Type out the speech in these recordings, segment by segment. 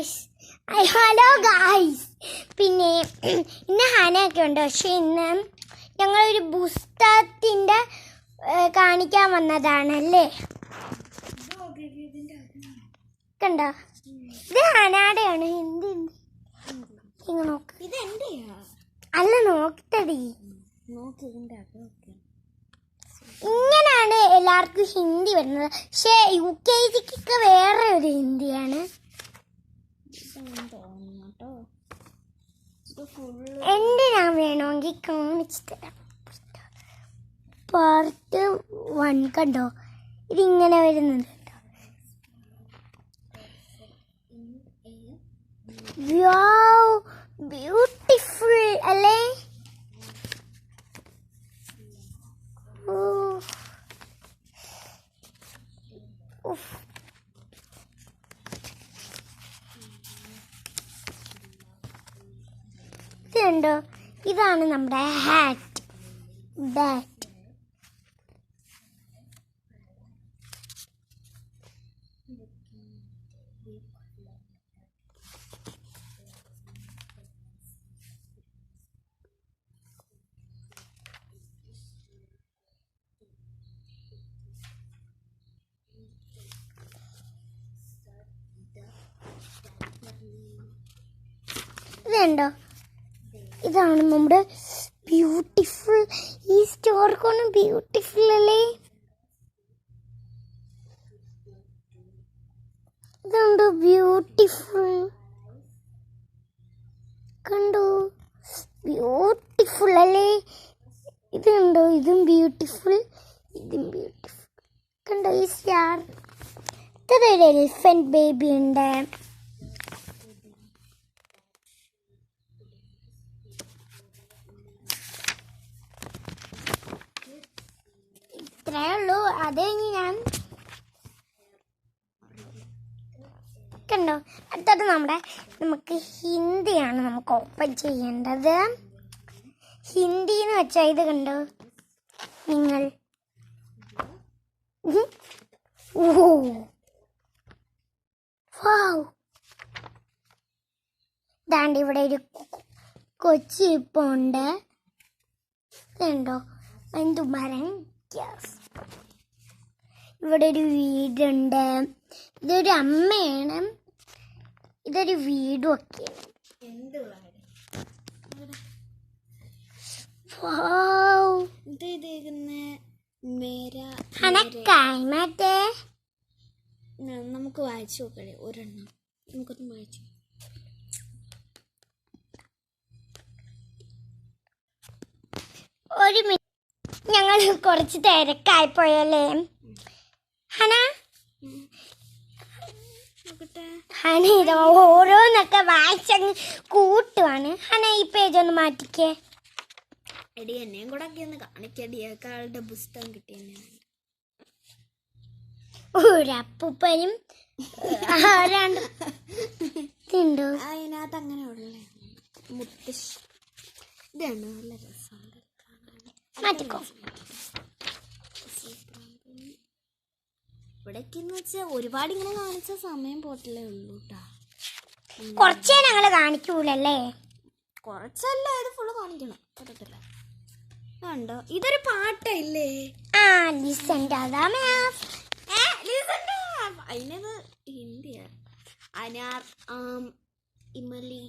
Guys, hello guys. പിന്നെ ഇന്ന് ഹനയൊക്കെ ഉണ്ട്. പക്ഷെ ഇന്ന് ഞങ്ങളൊരു പുസ്തകത്തിൻ്റെ കാണിക്കാൻ വന്നതാണല്ലേ. കണ്ടോ, ഇത് ഹനാടെയാണ്. ഹിന്ദി ഇങ്ങനെ നോക്ക്. അല്ല, നോക്കിത്തടി. ഇങ്ങനെയാണ് എല്ലാവർക്കും ഹിന്ദി വരുന്നത്. പക്ഷെ UKGക്കൊക്കെ വേറെ ഒരു ഹിന്ദിയാണ്. എൻ്റെ ഞാൻ വേണമെങ്കിൽ കാണിച്ചു തരാം. പാർട്ട് 1 കണ്ടോ, ഇതിങ്ങനെ വരുന്നുണ്ട്. ബ്യൂട്ടിഫുൾ അല്ലേ? ഇതുണ്ടോ, ഇതാണ് നമ്മുടെ ബാറ്റ്. ഇതുണ്ടോ, ഇതാണ് നമ്മുടെ ബ്യൂട്ടിഫുൾ. ഈ സ്റ്റോർക്കൊന്നും ബ്യൂട്ടിഫുൾ അല്ലേ? ഇതുണ്ടോ ബ്യൂട്ടിഫുൾ, കണ്ടോ, ബ്യൂട്ടിഫുൾ അല്ലേ? ഇതുണ്ടോ, ഇതും ബ്യൂട്ടിഫുൾ, ഇതും ബ്യൂട്ടിഫുൾ. കണ്ടോ ഈ സ്റ്റാർ. ഇതൊരു എലിഫന്റ് ബേബി ഉണ്ട്. ഇത്രയേ ഉള്ളൂ. അത് കഴിഞ്ഞ് ഞാൻ കണ്ടോ, അടുത്തത് നമുക്ക് ഹിന്ദിയാണ് നമുക്ക് ഓപ്പൺ ചെയ്യേണ്ടത്. ഹിന്ദി എന്ന് വെച്ചാൽ ഇത് കണ്ടോ നിങ്ങൾ. ദാണ്ട് ഇവിടെ ഒരു കൊച്ചി ഇപ്പം ഉണ്ട്. ഇതുണ്ടോ, എന്തുമരം. ഇവിടെ ഒരു വീടുണ്ട്. ഇതൊരു അമ്മയാണ്. ഇതൊരു വീടും ഒക്കെയാണ്. മറ്റേ നമുക്ക് വായിച്ചു നോക്കണേ ഒരെണ്ണം. നമുക്കൊന്ന് വായിച്ചു. ഒരു മിനിറ്റ്, ഞങ്ങൾ കുറച്ച് തിരക്കായിപ്പോയല്ലേ. ഹന ഇത് ഓരോന്നൊക്കെ വായിച്ചങ്ങ് കൂട്ടുവാണ്. ഹന ഈ പേജ് ഒന്ന് മാറ്റിക്കേ. എടി എന്നെയും കൂടെ ഒക്കെ ഒന്ന് കാണിക്കടി. ആളുടെ പുസ്തകം കിട്ടിയ ഒരപ്പൂപ്പനും ആരാണ്ട് ഉണ്ടോ അതിനകത്ത്. അങ്ങനെ ഉള്ളേ മുത്തശ്ശി. ഇതാണ് നല്ല രസമുണ്ട്. മാറ്റിക്കോ. ഇവിടേക്കെന്ന് വെച്ചാൽ ഒരുപാട് ഇങ്ങനെ കാണിച്ച സമയം പോട്ടല്ലേ ഉള്ളൂ കേട്ടാ. കുറച്ചേ ഞങ്ങള് കാണിക്കൂലല്ലേ. കുറച്ചല്ല, ഇത് ഫുള്ള് കാണിക്കണം. പറ്റത്തില്ല. കണ്ടോ, ഇതൊരു പാട്ടല്ലേ? അതിനത് ഹിന്ദിയാ. അനാർ ഇമലി.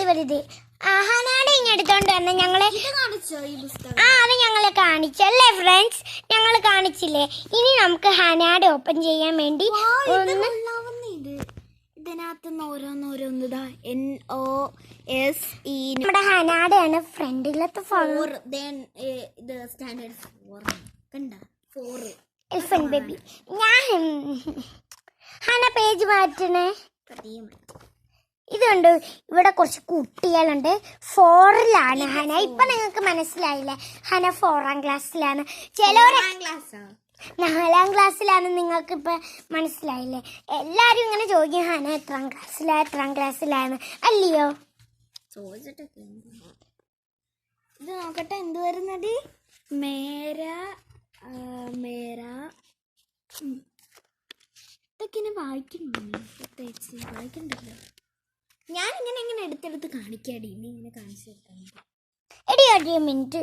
മതി. ഹനാടെ ഇങ്ങെടുത്തോണ്ട് വന്ന ഞങ്ങളെ കാണിച്ചോ ഈ പുസ്തകം? അത് ഞങ്ങളെ കാണിച്ചല്ലേ ഫ്രണ്ട്സ്, ഞങ്ങൾ കാണിച്ചില്ലേ. ഇനി നമുക്ക് ഹനാടെ ഓപ്പൺ ചെയ്യാൻ വേണ്ടി ഇതിനകത്തുനിന്ന് ഓരോന്നോരോന്ന് NOSE. നമ്മുടെ ഹനാടെയാണ് ഫ്രണ്ടിലത്തെ ഇത് സ്റ്റാൻഡേർഡ് 4 കണ്ട 4 എലിഫന്റ് ബേബി. ഞാൻ ഹന പേജ് മാറ്റണേ. ഇതുണ്ട്, ഇവിടെ കുറച്ച് കുട്ടികളുണ്ട്. 4ലാണ് ഹന. ഇപ്പൊ നിങ്ങൾക്ക് മനസ്സിലായില്ലേ, ഹന 4ാം ക്ലാസ്സിലാണ്. ചിലവരെ 4ാം ക്ലാസ്സിലാണ്. നിങ്ങൾക്ക് ഇപ്പൊ മനസ്സിലായില്ലേ? എല്ലാരും ഇങ്ങനെ ചോദിക്കും ഹന എത്രാം ക്ലാസ്സിലാണ് അല്ലയോ ചോദിച്ചിട്ടൊക്കെ. ഇത് നോക്കട്ടെ എന്ത് വരുന്നടി. മേര ഇതൊക്കെ ഇനി വായിക്കണ്ടോ? പ്രത്യേകിച്ച് വായിക്കണ്ടല്ലോ. ഞാനിങ്ങനെ ഇങ്ങനെ എടുത്തെടുത്ത് കാണിക്കാടി, ഇനി ഇങ്ങനെ കാണിച്ചു തരാം. എടി ഒരു മിനിറ്റ്,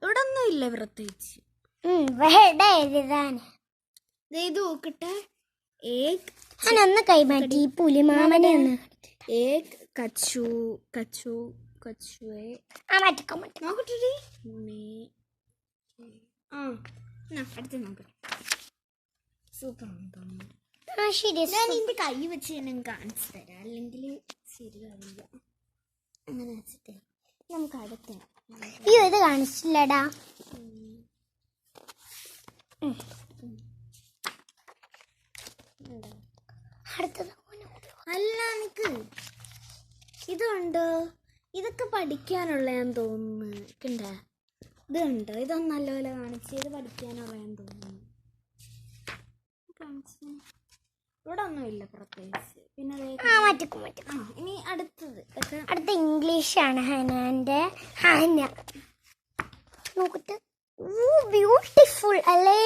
ഇവിടെ ഒന്നും ഇല്ല പ്രത്യേകിച്ച്. ഇവിടെ എഴുതാന് ഇത് നോക്കട്ടെ. ഏക് ഞാനൊന്ന് കൈമാറ്റി ഈ പുലിമാമനെ ഒന്ന്. ഏക് കച്ചു കച്ചു കച്ചുവേ മാറ്റിക്കോ. നോക്കട്ടെ. അടുത്ത് നോക്കട്ടെ. സൂപ്പർ ആണെന്ന് തോന്നുന്നു. ശരി, ഞാൻ നിന്റെ കൈ വെച്ച് ഞാൻ കാണിച്ചു തരാം, അല്ലെങ്കിൽ ശരിയാവില്ല. അങ്ങനെ വെച്ചിട്ട് നമുക്ക് അടുത്ത. അയ്യോ ഇത് കാണിച്ചില്ലടാ. അടുത്തത് അല്ല, എനിക്ക് ഇത് കണ്ടോ? ഇതൊക്കെ പഠിക്കാനുള്ളതാന്ന് തോന്നുന്നു. കണ്ടാ? ഇത് കണ്ടോ? ഇതൊന്നും നല്ലപോലെ കാണിച്ച് ഇത് പഠിക്കാനുള്ളതാന്ന് തോന്നുന്നു. ഇവിടെ ഒന്നും ഇല്ല പ്രത്യേകിച്ച്. പിന്നെ മാറ്റിക്കോ. ഇനി അടുത്തത്. അടുത്ത ഇംഗ്ലീഷാണ്. ഹനാന്റെ ഹന നോക്കട്ടെ. ബ്യൂട്ടിഫുൾ അല്ലേ?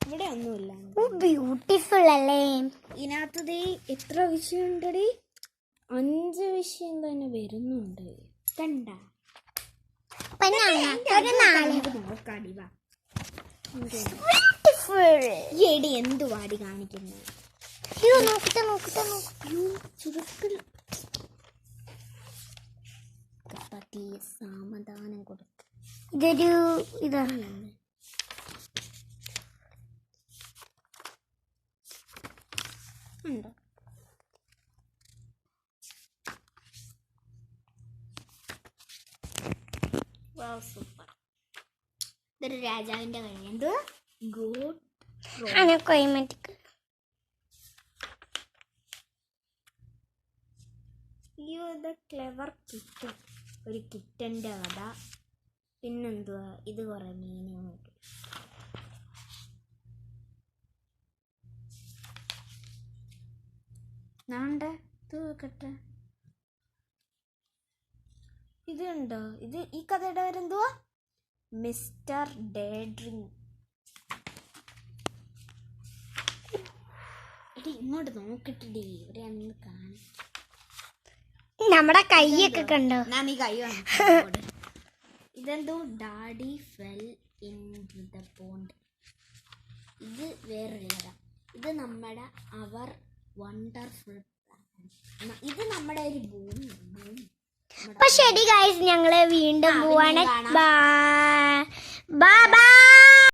ഇവിടെ ഒന്നുമില്ല. ബ്യൂട്ടിഫുൾ അല്ലേ? ഇതിനകത്തത് എത്ര വിഷയം ഉണ്ടടി? 5 വിഷയം തന്നെ വരുന്നുണ്ട്. കണ്ട നോക്കാടി. വാ, എടി എന്തുവാടി കാണിക്കുന്നത്? സമാധാനം കൊടുക്ക. ഇതൊരു ഇതാണ്. ഉണ്ടോ? സൂപ്പർ. ഇതൊരു രാജാവിന്റെ കൈ. എന്തോ ഗുഡ് കൈമാറ്റിക്ക്. ഇത് ക്ലെവർ കിറ്റൻ. ഒരു കിറ്റന്റെ കഥ. പിന്നെന്തുവാ? ഇത് കുറെ മീനുകൾ. നാണ്ട് ഇത് നോക്കട്ടെ. ഇത് ഉണ്ടോ? ഇത് ഈ കഥയുടെ പേരെന്തുവാ? മിസ്റ്റർ ഡേഡ്രിങ്. എടി ഇങ്ങോട്ട് നോക്കട്ടെടി, ഇവിടെ അന്ന് കാണാം. നമ്മുടെ കൈയൊക്കെ കണ്ടോ? ഞാൻ ഈ കൈ ഇതെന്തോ daddy fell in the pond. ഇത് വേറൊരു കഥ. ഇത് നമ്മുടെ അവർ വണ്ടർഫുൾ. ഇത് നമ്മുടെ ഒരു ഭൂമി. അപ്പൊ ശരി ഗൈസ്, ഞങ്ങള് വീണ്ടും പോവാണ്. Bye bye.